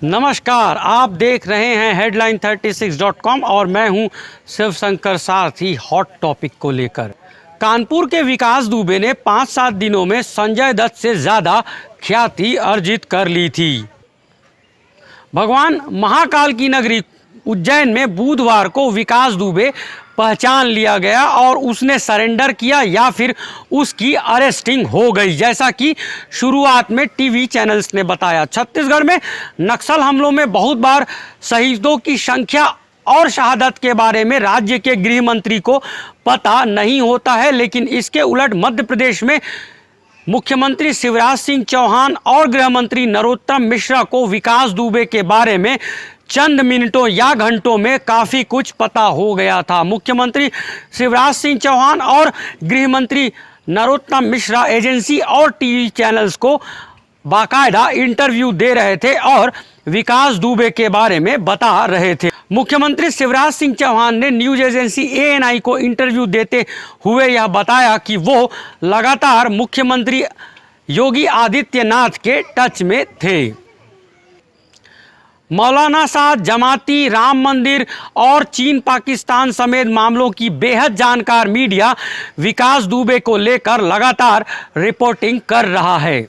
नमस्कार, आप देख रहे हैं हेडलाइन 36.com और मैं हूं शिवशंकर सारथी। हॉट टॉपिक को लेकर कानपुर के विकास दुबे ने 5-7 दिनों में संजय दत्त से ज़्यादा ख्याति अर्जित कर ली थी। भगवान महाकाल की नगरी उज्जैन में बुधवार को विकास दुबे पहचान लिया गया और उसने सरेंडर किया या फिर उसकी अरेस्टिंग हो गई, जैसा कि शुरुआत में टीवी चैनल्स ने बताया। छत्तीसगढ़ में नक्सल हमलों में बहुत बार शहीदों की संख्या और शहादत के बारे में राज्य के गृह मंत्री को पता नहीं होता है, लेकिन इसके उलट मध्य प्रदेश में मुख्यमंत्री शिवराज सिंह चौहान और गृह मंत्री नरोत्तम मिश्रा को विकास दुबे के बारे में चंद मिनटों या घंटों में काफ़ी कुछ पता हो गया था। मुख्यमंत्री शिवराज सिंह चौहान और गृह मंत्री नरोत्तम मिश्रा एजेंसी और टीवी चैनल्स को बाकायदा इंटरव्यू दे रहे थे और विकास दुबे के बारे में बता रहे थे। मुख्यमंत्री शिवराज सिंह चौहान ने न्यूज एजेंसी ANI को इंटरव्यू देते हुए यह बताया कि वो लगातार मुख्यमंत्री योगी आदित्यनाथ के टच में थे। मौलाना साहब, जमाती, राम मंदिर और चीन पाकिस्तान समेत मामलों की बेहद जानकार मीडिया विकास दुबे को लेकर लगातार रिपोर्टिंग कर रहा है।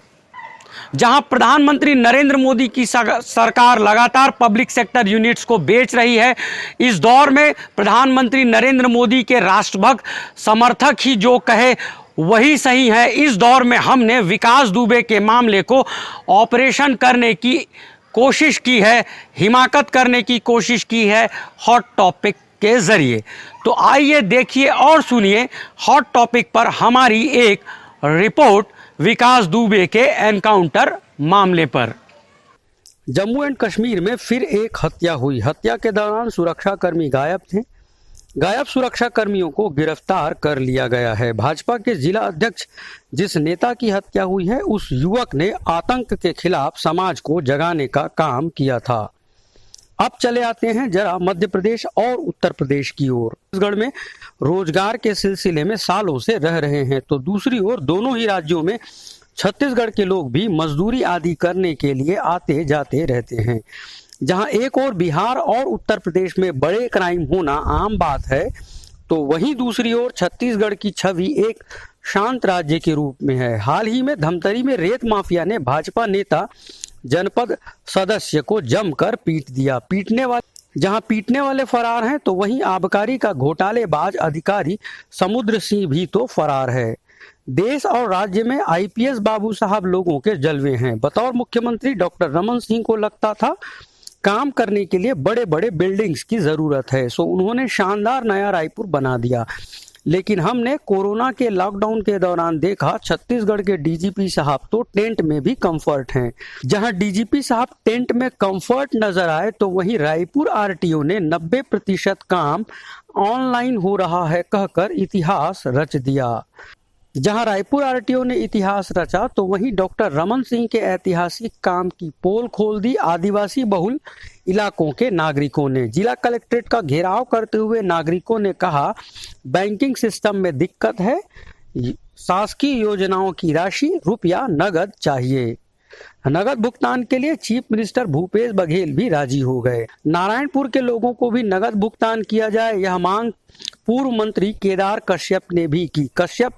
जहां प्रधानमंत्री नरेंद्र मोदी की सरकार लगातार पब्लिक सेक्टर यूनिट्स को बेच रही है, इस दौर में प्रधानमंत्री नरेंद्र मोदी के राष्ट्रभक्त समर्थक ही जो कहे वही सही है। इस दौर में हमने विकास दुबे के मामले को ऑपरेशन करने की कोशिश की है, हिमाकत करने की कोशिश की है हॉट टॉपिक के ज़रिए। तो आइए देखिए और सुनिए हॉट टॉपिक पर हमारी एक रिपोर्ट विकास दुबे के एनकाउंटर मामले पर। जम्मू एंड कश्मीर में फिर एक हत्या हुई। हत्या के दौरान सुरक्षाकर्मी गायब थे। गायब सुरक्षाकर्मियों को गिरफ्तार कर लिया गया है। भाजपा के जिला अध्यक्ष जिस नेता की हत्या हुई है, उस युवक ने आतंक के खिलाफ समाज को जगाने का काम किया था। अब चले आते हैं जरा मध्य प्रदेश और उत्तर प्रदेश की ओर। छत्तीसगढ़ में रोजगार के सिलसिले में सालों से रह रहे हैं, तो दूसरी ओर दोनों ही राज्यों में छत्तीसगढ़ के लोग भी मजदूरी आदि करने के लिए आते जाते रहते हैं। जहां एक और बिहार और उत्तर प्रदेश में बड़े क्राइम होना आम बात है, तो वहीं दूसरी ओर छत्तीसगढ़ की छवि एक शांत राज्य के रूप में है। हाल ही में धमतरी में रेत माफिया ने भाजपा नेता जनपद सदस्य को जमकर पीट दिया। जहां पीटने वाले फरार हैं, तो वहीं आबकारी का घोटालेबाज अधिकारी समुद्र सिंह भी तो फरार है। देश और राज्य में IPS बाबू साहब लोगों के जलवे हैं। बतौर मुख्यमंत्री डॉक्टर रमन सिंह को लगता था काम करने के लिए बड़े बड़े बिल्डिंग्स की जरूरत है, सो उन्होंने शानदार नया रायपुर बना दिया। लेकिन हमने कोरोना के लॉकडाउन के दौरान देखा छत्तीसगढ़ के DGP साहब तो टेंट में भी कंफर्ट हैं। जहां DGP साहब टेंट में कंफर्ट नजर आए, तो वहीं रायपुर RTO ने 90% काम ऑनलाइन हो रहा है कहकर इतिहास रच दिया। जहां रायपुर RTO ने इतिहास रचा, तो वहीं डॉक्टर रमन सिंह के ऐतिहासिक काम की पोल खोल दी आदिवासी बहुल इलाकों के नागरिकों ने। जिला कलेक्ट्रेट का घेराव करते हुए नागरिकों ने कहा बैंकिंग सिस्टम में दिक्कत है, शासकीय योजनाओं की राशि रुपया नगद चाहिए। नगद भुगतान के लिए चीफ मिनिस्टर भूपेश बघेल भी राजी हो गए। नारायणपुर के लोगों को भी नगद भुगतान किया जाए, यह मांग पूर्व मंत्री केदार कश्यप ने भी की। कश्यप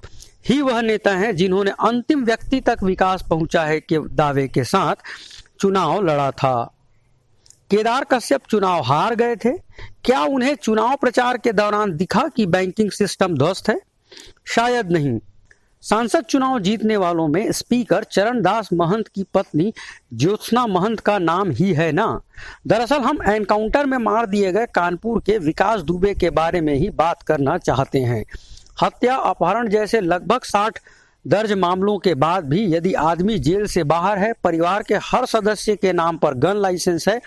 ही वह नेता हैं जिन्होंने अंतिम व्यक्ति तक विकास पहुंचा है के दावे के साथ चुनाव लड़ा था। केदार कश्यप चुनाव हार गए थे। क्या उन्हें चुनाव प्रचार के दौरान दिखा कि बैंकिंग सिस्टम ध्वस्त है? शायद नहीं। सांसद चुनाव जीतने वालों में स्पीकर चरणदास महंत की पत्नी ज्योत्सना महंत का नाम ही है ना। दरअसल हम एनकाउंटर में मार दिए गए कानपुर के विकास दुबे के बारे में ही बात करना चाहते हैं। हत्या, अपहरण जैसे लगभग 60 दर्ज मामलों के बाद भी यदि आदमी जेल से बाहर है, परिवार के हर सदस्य के नाम पर गन लाइसेंस है,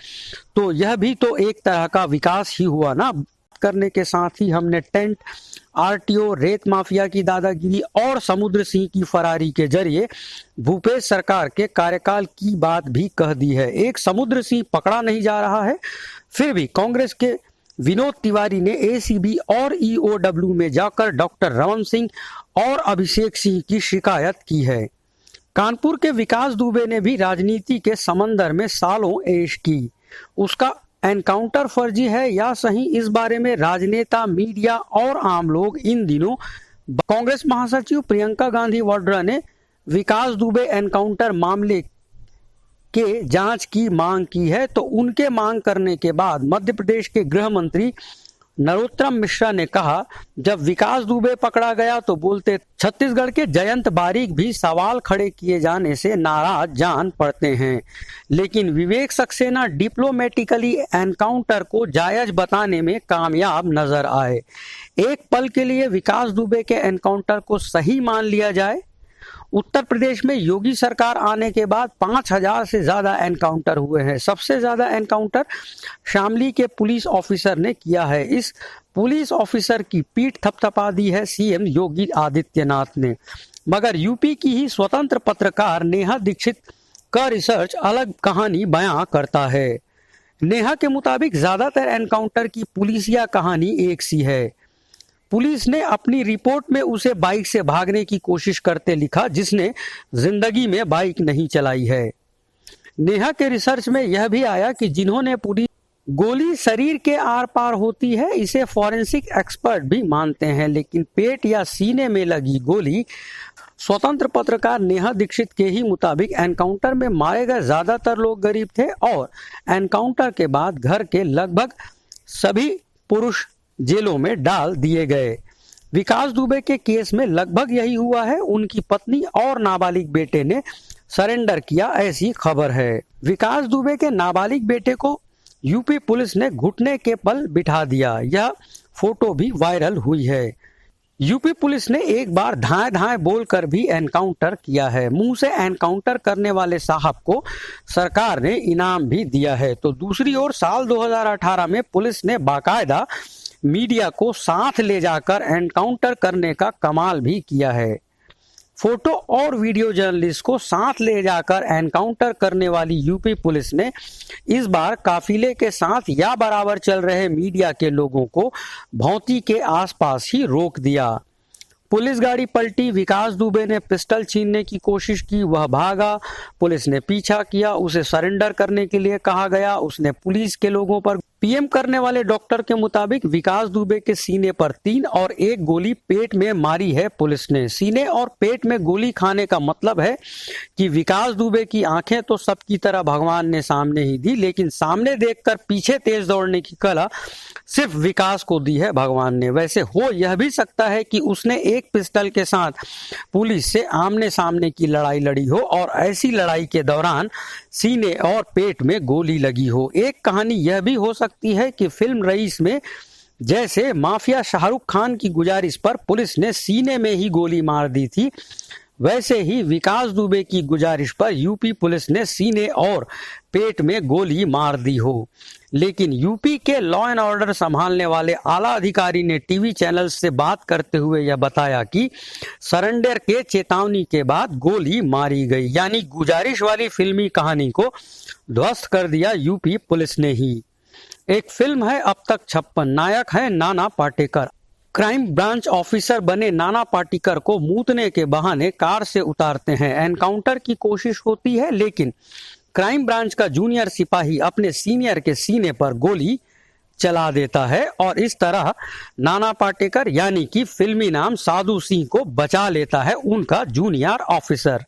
तो यह भी तो एक तरह का विकास ही हुआ ना। करने के साथ ही हमने टेंट, RTO, रेत माफिया की दादागिरी और समुद्र सिंह की फरारी के जरिए भूपेश सरकार के कार्यकाल की बात भी कह दी है। एक समुद्र सिंह पकड़ा नहीं जा रहा है, फिर भी कांग्रेस के विनोद तिवारी ने ACB और EOW में जाकर डॉक्टर रमन सिंह और अभिषेक सिंह की शिकायत की है। कानपुर के विकास दुबे ने भी राजनीति के समंदर में सालों ऐश की। उसका एनकाउंटर फर्जी है या सही, इस बारे में राजनेता, मीडिया और आम लोग इन दिनों कांग्रेस महासचिव प्रियंका गांधी वाड्रा ने विकास दुबे एनकाउंटर मामले के जांच की मांग की है। तो उनके मांग करने के बाद मध्य प्रदेश के गृह मंत्री नरोत्तम मिश्रा ने कहा, जब विकास दुबे पकड़ा गया तो बोलते छत्तीसगढ़ के जयंत बारिक भी सवाल खड़े किए जाने से नाराज जान पड़ते हैं, लेकिन विवेक सक्सेना डिप्लोमेटिकली एनकाउंटर को जायज बताने में कामयाब नजर आए। एक पल के लिए विकास दुबे के एनकाउंटर को सही मान लिया जाए। उत्तर प्रदेश में योगी सरकार आने के बाद 5000 से ज्यादा एनकाउंटर हुए हैं। सबसे ज्यादा एनकाउंटर शामली के पुलिस ऑफिसर ने किया है। इस पुलिस ऑफिसर की पीठ थपथपा दी है सीएम योगी आदित्यनाथ ने। मगर यूपी की ही स्वतंत्र पत्रकार नेहा दीक्षित का रिसर्च अलग कहानी बयां करता है। नेहा के मुताबिक ज्यादातर एनकाउंटर की पुलिसिया कहानी एक सी है। पुलिस ने अपनी रिपोर्ट में उसे बाइक से भागने की कोशिश करते लिखा, जिसने जिंदगी में बाइक नहीं चलाई है। नेहा के रिसर्च में यह भी आया कि जिन्होंने पूरी गोली शरीर के आर पार होती है, इसे फॉरेंसिक एक्सपर्ट भी मानते हैं, लेकिन पेट या सीने में लगी गोली। स्वतंत्र पत्रकार नेहा दीक्षित के ही मुताबिक एनकाउंटर में मारे गए ज्यादातर लोग गरीब थे और एनकाउंटर के बाद घर के लगभग सभी पुरुष जेलों में डाल दिए गए। विकास दुबे के केस में लगभग यही हुआ है। उनकी पत्नी और नाबालिग बेटे ने सरेंडर किया, ऐसी खबर है। विकास दुबे के नाबालिग बेटे को यूपी पुलिस ने घुटने के बल बिठा दिया। यह फोटो भी वायरल हुई है। यूपी पुलिस ने एक बार धाए धाए बोलकर भी एनकाउंटर किया है। मुंह से एनकाउंटर करने वाले साहब को सरकार ने इनाम भी दिया है। तो दूसरी ओर साल 2018 में पुलिस ने बाकायदा मीडिया को साथ ले जाकर एनकाउंटर करने का कमाल भी किया है। फोटो और वीडियो जर्नलिस्ट को साथ ले जाकर एनकाउंटर करने वाली यूपी पुलिस ने इस बार काफिले के साथ या बराबर चल रहे मीडिया के लोगों को भौंती के आसपास ही रोक दिया। पुलिस गाड़ी पलटी, विकास दुबे ने पिस्टल छीनने की कोशिश की, वह भागा, पुलिस ने पीछा किया, उसे सरेंडर करने के लिए कहा गया, उसने पुलिस के लोगों पर। पीएम करने वाले डॉक्टर के मुताबिक विकास दुबे के सीने पर 3 और 1 गोली पेट में मारी है पुलिस ने। सीने और पेट में गोली खाने का मतलब है कि विकास दुबे की आंखें तो सबकी तरह भगवान ने सामने ही दी, लेकिन सामने देखकर पीछे तेज दौड़ने की कला सिर्फ विकास को दी है भगवान ने। वैसे हो यह भी सकता है कि उसने एक पिस्टल के साथ पुलिस से आमने सामने की लड़ाई लड़ी हो और ऐसी लड़ाई के दौरान सीने और पेट में गोली लगी हो। एक कहानी यह भी हो सकती है कि फिल्म रईस में जैसे माफिया शाहरुख खान की गुजारिश पर पुलिस ने सीने में ही गोली मार दी थी, वैसे ही विकास दुबे की गुजारिश पर यूपी पुलिस ने सीने और पेट में गोली मार दी हो। लेकिन यूपी के लॉ एंड ऑर्डर संभालने वाले आला अधिकारी ने टीवी चैनल से बात करते हुए यह बताया कि सरेंडर के चेतावनी के बाद गोली मारी गई, यानी गुजारिश वाली फिल्मी कहानी को ध्वस्त कर दिया यूपी पुलिस ने ही। एक फिल्म है अब तक 56, नायक है Nana Patekar. Crime branch officer बने नाना पाटेकर को मूतने के बहाने कार से उतारते हैं। एनकाउंटर की कोशिश होती है, लेकिन क्राइम ब्रांच का जूनियर सिपाही अपने सीनियर के सीने पर गोली चला देता है और इस तरह नाना पाटेकर यानी कि फिल्मी नाम साधु सिंह को बचा लेता है उनका जूनियर ऑफिसर।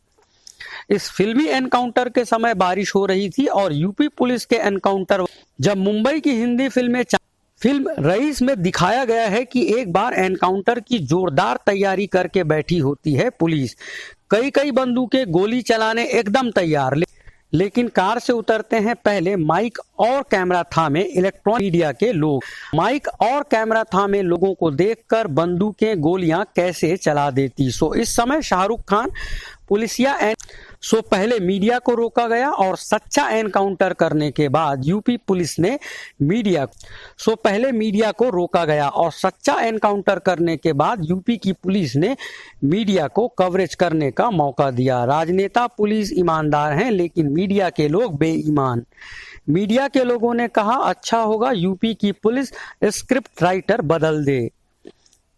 इस फिल्मी एनकाउंटर के समय बारिश हो रही थी और यूपी पुलिस के एनकाउंटर जब मुंबई की हिंदी फिल्म रईस में दिखाया गया है कि एक बार एनकाउंटर की जोरदार तैयारी करके बैठी होती है पुलिस। कई बंदूकें गोली चलाने एकदम तैयार, लेकिन कार से उतरते हैं पहले माइक और कैमरा थामे इलेक्ट्रॉनिक मीडिया के लोग। माइक और कैमरा थामे लोगों को देखकर बंदूकें गोलियां कैसे चला देती। इस समय शाहरुख खान पुलिसिया पहले मीडिया को रोका गया और सच्चा एनकाउंटर करने के बाद यूपी पुलिस ने पहले मीडिया को रोका गया और सच्चा एनकाउंटर करने के बाद यूपी की पुलिस ने मीडिया को कवरेज करने का मौका दिया। राजनेता पुलिस ईमानदार हैं, लेकिन मीडिया के लोग बेईमान। मीडिया के लोगों ने कहा अच्छा होगा यूपी की पुलिस स्क्रिप्ट राइटर बदल दे।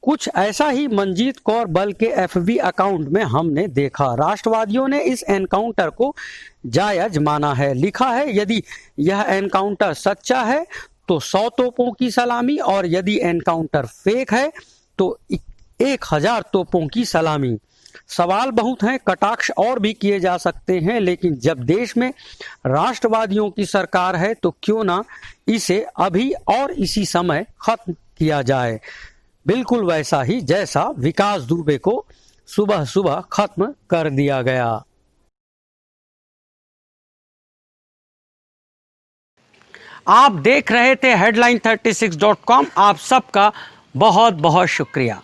कुछ ऐसा ही मनजीत कौर बल के एफबी अकाउंट में हमने देखा। राष्ट्रवादियों ने इस एनकाउंटर को जायज माना है। लिखा है, यदि यह एनकाउंटर सच्चा है तो 100 तोपों की सलामी, और यदि एनकाउंटर फेक है तो 1000 तोपों की सलामी। सवाल बहुत हैं, कटाक्ष और भी किए जा सकते हैं, लेकिन जब देश में राष्ट्रवादियों की सरकार है तो क्यों ना इसे अभी और इसी समय खत्म किया जाए, बिल्कुल वैसा ही जैसा विकास दुबे को सुबह सुबह खत्म कर दिया गया। आप देख रहे थे headline36.com। आप सबका बहुत बहुत शुक्रिया।